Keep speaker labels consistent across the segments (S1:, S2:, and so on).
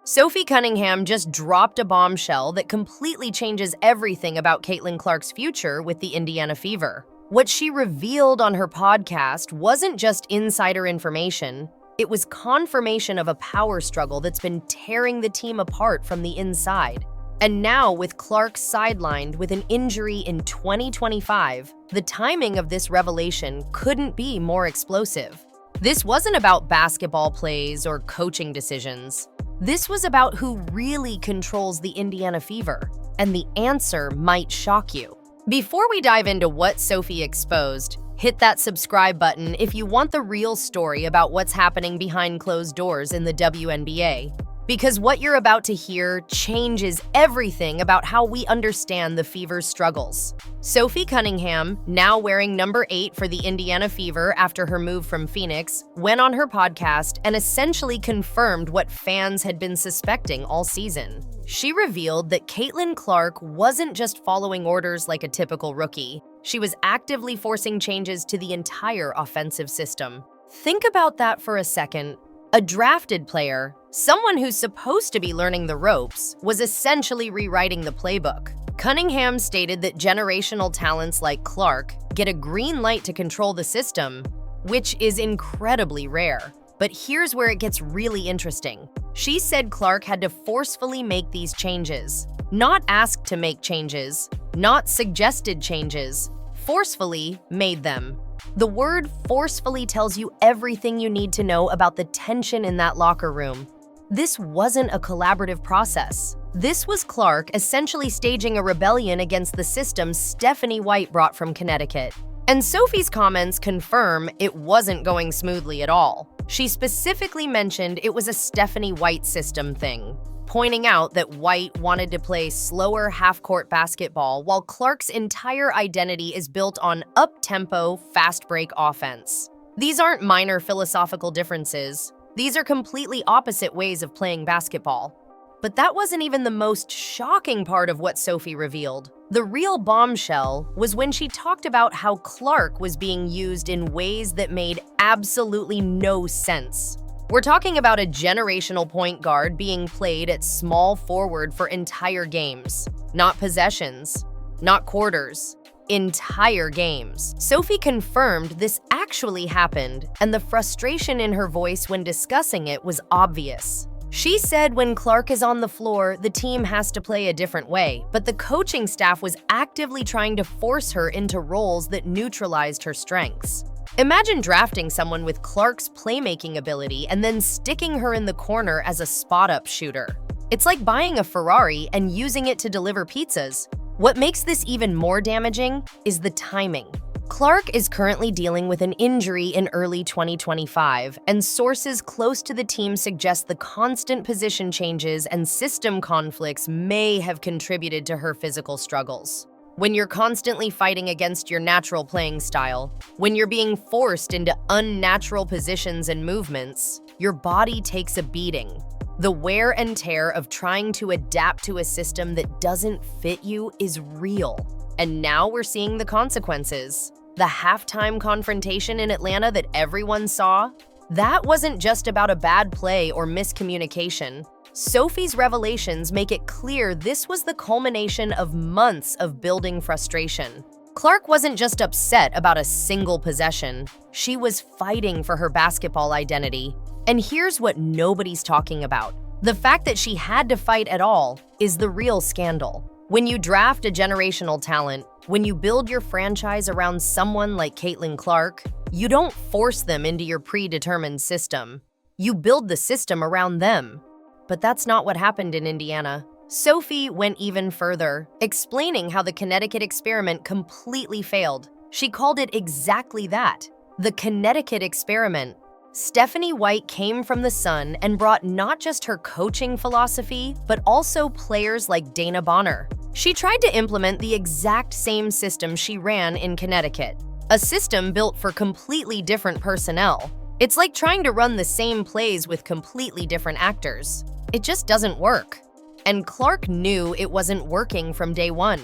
S1: Sophie Cunningham just dropped a bombshell that completely changes everything about Caitlin Clark's future with the Indiana Fever. What she revealed on her podcast wasn't just insider information, it was confirmation of a power struggle that's been tearing the team apart from the inside. And now, with Clark sidelined with an injury in 2025, the timing of this revelation couldn't be more explosive. This wasn't about basketball plays or coaching decisions. This was about who really controls the Indiana Fever, and the answer might shock you. Before we dive into what Sophie exposed, hit that subscribe button if you want the real story about what's happening behind closed doors in the WNBA. Because what you're about to hear changes everything about how we understand the Fever's struggles. Sophie Cunningham, now wearing number 8 for the Indiana Fever after her move from Phoenix, went on her podcast and essentially confirmed what fans had been suspecting all season. She revealed that Caitlin Clark wasn't just following orders like a typical rookie. She was actively forcing changes to the entire offensive system. Think about that for a second. A drafted player, someone who's supposed to be learning the ropes, was essentially rewriting the playbook. Cunningham stated that generational talents like Clark get a green light to control the system, which is incredibly rare. But here's where it gets really interesting. She said Clark had to forcefully make these changes. Not asked to make changes, not suggested changes, forcefully made them. The word forcefully tells you everything you need to know about the tension in that locker room. This wasn't a collaborative process. This was Clark essentially staging a rebellion against the system Stephanie White brought from Connecticut. And Sophie's comments confirm it wasn't going smoothly at all. She specifically mentioned it was a Stephanie White system thing, pointing out that White wanted to play slower half-court basketball while Clark's entire identity is built on up-tempo, fast-break offense. These aren't minor philosophical differences. These are completely opposite ways of playing basketball. But that wasn't even the most shocking part of what Sophie revealed. The real bombshell was when she talked about how Clark was being used in ways that made absolutely no sense. We're talking about a generational point guard being played at small forward for entire games. Not possessions, not quarters, entire games. Sophie confirmed this actually happened, and the frustration in her voice when discussing it was obvious. She said when Clark is on the floor, the team has to play a different way, but the coaching staff was actively trying to force her into roles that neutralized her strengths. Imagine drafting someone with Clark's playmaking ability and then sticking her in the corner as a spot-up shooter. It's like buying a Ferrari and using it to deliver pizzas. What makes this even more damaging is the timing. Clark is currently dealing with an injury in early 2025, and sources close to the team suggest the constant position changes and system conflicts may have contributed to her physical struggles. When you're constantly fighting against your natural playing style, when you're being forced into unnatural positions and movements, your body takes a beating. The wear and tear of trying to adapt to a system that doesn't fit you is real. And now we're seeing the consequences. The halftime confrontation in Atlanta that everyone saw, that wasn't just about a bad play or miscommunication. Sophie's revelations make it clear this was the culmination of months of building frustration. Clark wasn't just upset about a single possession. She was fighting for her basketball identity. And here's what nobody's talking about. The fact that she had to fight at all is the real scandal. When you draft a generational talent, when you build your franchise around someone like Caitlin Clark, you don't force them into your predetermined system. You build the system around them. But that's not what happened in Indiana. Sophie went even further, explaining how the Connecticut experiment completely failed. She called it exactly that, the Connecticut experiment. Stephanie White came from the Sun and brought not just her coaching philosophy, but also players like Dana Bonner. She tried to implement the exact same system she ran in Connecticut, a system built for completely different personnel. It's like trying to run the same plays with completely different actors. It just doesn't work. And Clark knew it wasn't working from day one.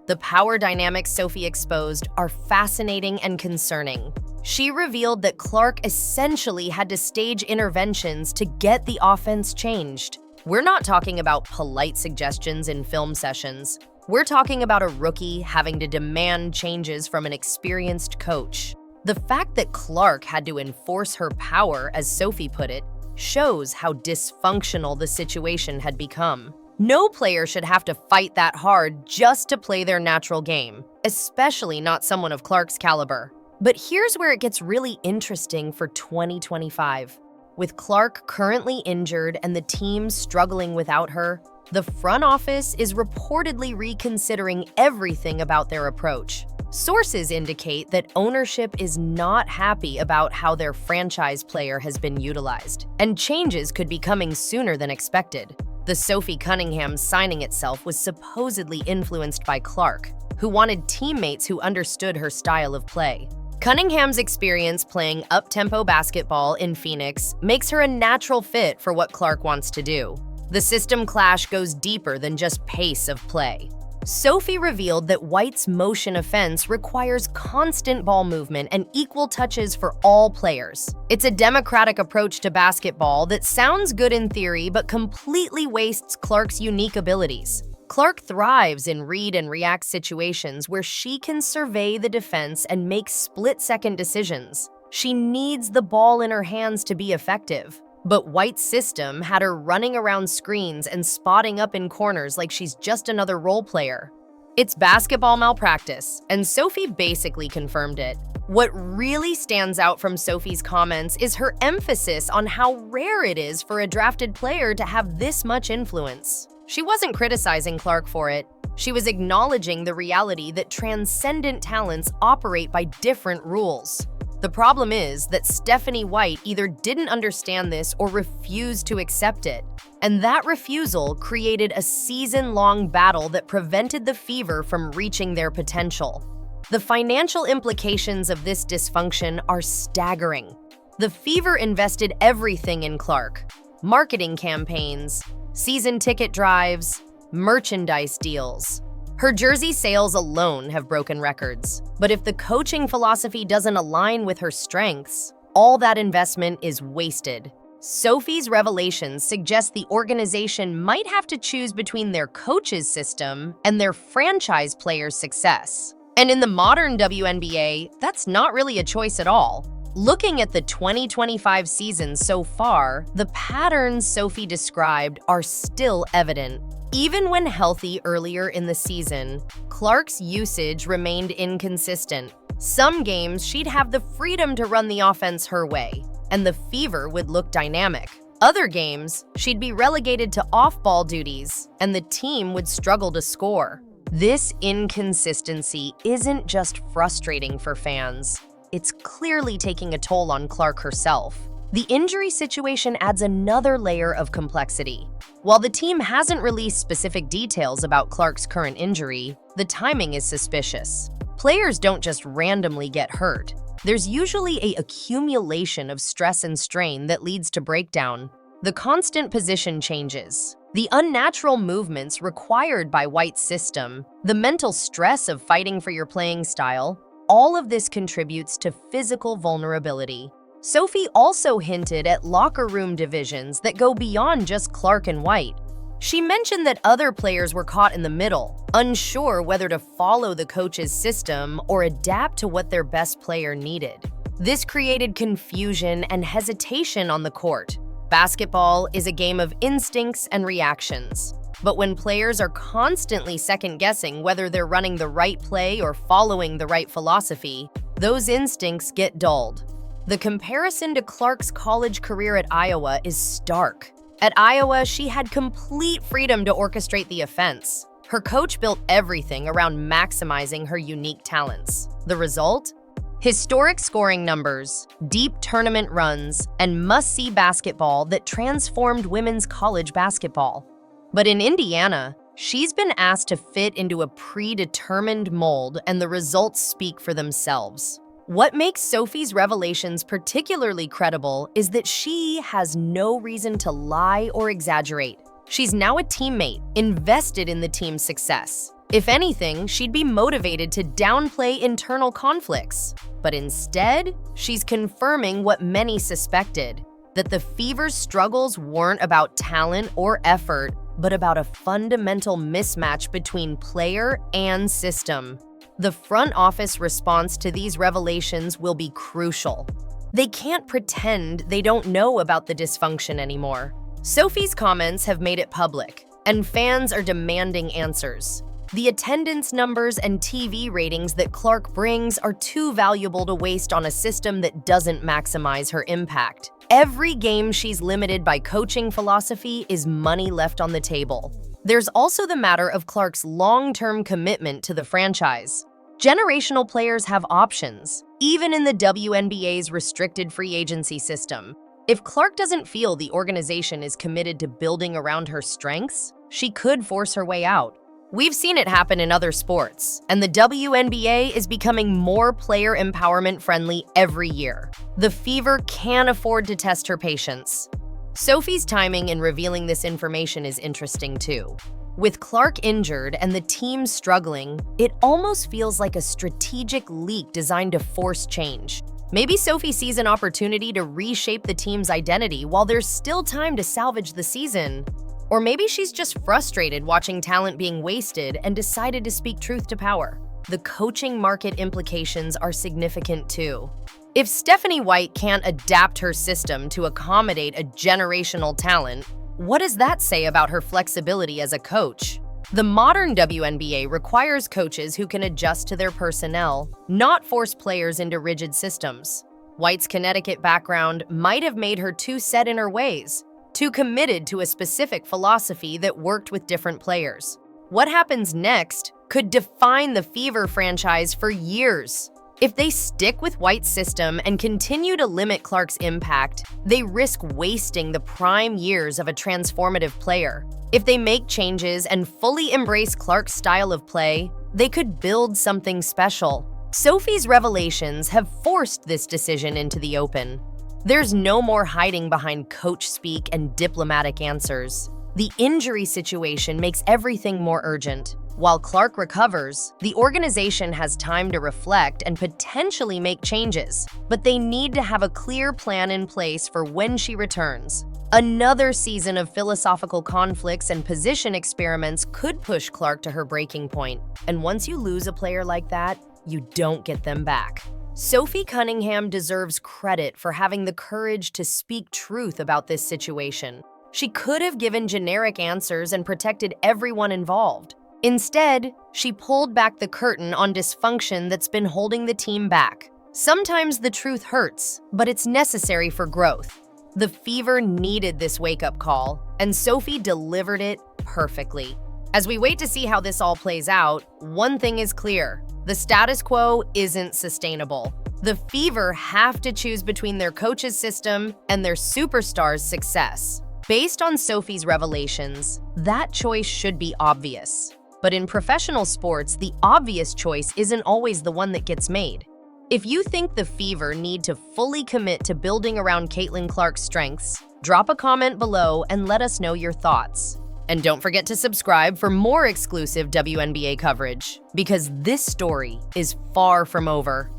S1: The power dynamics Sophie exposed are fascinating and concerning. She revealed that Clark essentially had to stage interventions to get the offense changed. We're not talking about polite suggestions in film sessions. We're talking about a rookie having to demand changes from an experienced coach. The fact that Clark had to enforce her power, as Sophie put it, shows how dysfunctional the situation had become. No player should have to fight that hard just to play their natural game, especially not someone of Clark's caliber. But here's where it gets really interesting for 2025. With Clark currently injured and the team struggling without her, the front office is reportedly reconsidering everything about their approach. Sources indicate that ownership is not happy about how their franchise player has been utilized, and changes could be coming sooner than expected. The Sophie Cunningham signing itself was supposedly influenced by Clark, who wanted teammates who understood her style of play. Cunningham's experience playing up-tempo basketball in Phoenix makes her a natural fit for what Clark wants to do. The system clash goes deeper than just pace of play. Sophie revealed that White's motion offense requires constant ball movement and equal touches for all players. It's a democratic approach to basketball that sounds good in theory but completely wastes Clark's unique abilities. Clark thrives in read and react situations where she can survey the defense and make split-second decisions. She needs the ball in her hands to be effective. But White's system had her running around screens and spotting up in corners like she's just another role player. It's basketball malpractice, and Sophie basically confirmed it. What really stands out from Sophie's comments is her emphasis on how rare it is for a drafted player to have this much influence. She wasn't criticizing Clark for it. She was acknowledging the reality that transcendent talents operate by different rules. The problem is that Stephanie White either didn't understand this or refused to accept it. And that refusal created a season-long battle that prevented the Fever from reaching their potential. The financial implications of this dysfunction are staggering. The Fever invested everything in Clark: marketing campaigns, season ticket drives, merchandise deals. Her jersey sales alone have broken records. But if the coaching philosophy doesn't align with her strengths, all that investment is wasted. Sophie's revelations suggest the organization might have to choose between their coach's system and their franchise player's success. And in the modern WNBA, that's not really a choice at all. Looking at the 2025 season so far, the patterns Sophie described are still evident. Even when healthy earlier in the season, Clark's usage remained inconsistent. Some games, she'd have the freedom to run the offense her way, and the Fever would look dynamic. Other games, she'd be relegated to off-ball duties, and the team would struggle to score. This inconsistency isn't just frustrating for fans. It's clearly taking a toll on Clark herself. The injury situation adds another layer of complexity. While the team hasn't released specific details about Clark's current injury, the timing is suspicious. Players don't just randomly get hurt. There's usually an accumulation of stress and strain that leads to breakdown. The constant position changes, the unnatural movements required by White's system, the mental stress of fighting for your playing style, all of this contributes to physical vulnerability. Sophie also hinted at locker room divisions that go beyond just Clark and White. She mentioned that other players were caught in the middle, unsure whether to follow the coach's system or adapt to what their best player needed. This created confusion and hesitation on the court. Basketball is a game of instincts and reactions. But when players are constantly second-guessing whether they're running the right play or following the right philosophy, those instincts get dulled. The comparison to Clark's college career at Iowa is stark. At Iowa, she had complete freedom to orchestrate the offense. Her coach built everything around maximizing her unique talents. The result? Historic scoring numbers, deep tournament runs, and must-see basketball that transformed women's college basketball. But in Indiana, she's been asked to fit into a predetermined mold, and the results speak for themselves. What makes Sophie's revelations particularly credible is that she has no reason to lie or exaggerate. She's now a teammate, invested in the team's success. If anything, she'd be motivated to downplay internal conflicts. But instead, she's confirming what many suspected. that the Fever's struggles weren't about talent or effort, but about a fundamental mismatch between player and system. The front office response to these revelations will be crucial. They can't pretend they don't know about the dysfunction anymore. Sophie's comments have made it public, and fans are demanding answers. The attendance numbers and TV ratings that Clark brings are too valuable to waste on a system that doesn't maximize her impact. Every game she's limited by coaching philosophy is money left on the table. There's also the matter of Clark's long-term commitment to the franchise. Generational players have options, even in the WNBA's restricted free agency system. If Clark doesn't feel the organization is committed to building around her strengths, she could force her way out. We've seen it happen in other sports, and the WNBA is becoming more player empowerment friendly every year. The Fever can't afford to test her patience. Sophie's timing in revealing this information is interesting too. With Clark injured and the team struggling, it almost feels like a strategic leak designed to force change. Maybe Sophie sees an opportunity to reshape the team's identity while there's still time to salvage the season. Or maybe she's just frustrated watching talent being wasted and decided to speak truth to power. The coaching market implications are significant too. If Stephanie White can't adapt her system to accommodate a generational talent, what does that say about her flexibility as a coach? The modern WNBA requires coaches who can adjust to their personnel, not force players into rigid systems. White's Connecticut background might have made her too set in her ways, too committed to a specific philosophy that worked with different players. What happens next could define the Fever franchise for years. If they stick with White's system and continue to limit Clark's impact, they risk wasting the prime years of a transformative player. If they make changes and fully embrace Clark's style of play, they could build something special. Sophie's revelations have forced this decision into the open. There's no more hiding behind coach speak and diplomatic answers. The injury situation makes everything more urgent. While Clark recovers, the organization has time to reflect and potentially make changes, but they need to have a clear plan in place for when she returns. Another season of philosophical conflicts and position experiments could push Clark to her breaking point, and once you lose a player like that, you don't get them back. Sophie Cunningham deserves credit for having the courage to speak truth about this situation. She could have given generic answers and protected everyone involved. Instead, she pulled back the curtain on dysfunction that's been holding the team back. Sometimes the truth hurts, but it's necessary for growth. The Fever needed this wake-up call, and Sophie delivered it perfectly. As we wait to see how this all plays out, one thing is clear. The status quo isn't sustainable. The Fever have to choose between their coach's system and their superstar's success. Based on Sophie's revelations, that choice should be obvious. But in professional sports, the obvious choice isn't always the one that gets made. If you think the Fever need to fully commit to building around Caitlin Clark's strengths, drop a comment below and let us know your thoughts. And don't forget to subscribe for more exclusive WNBA coverage, because this story is far from over.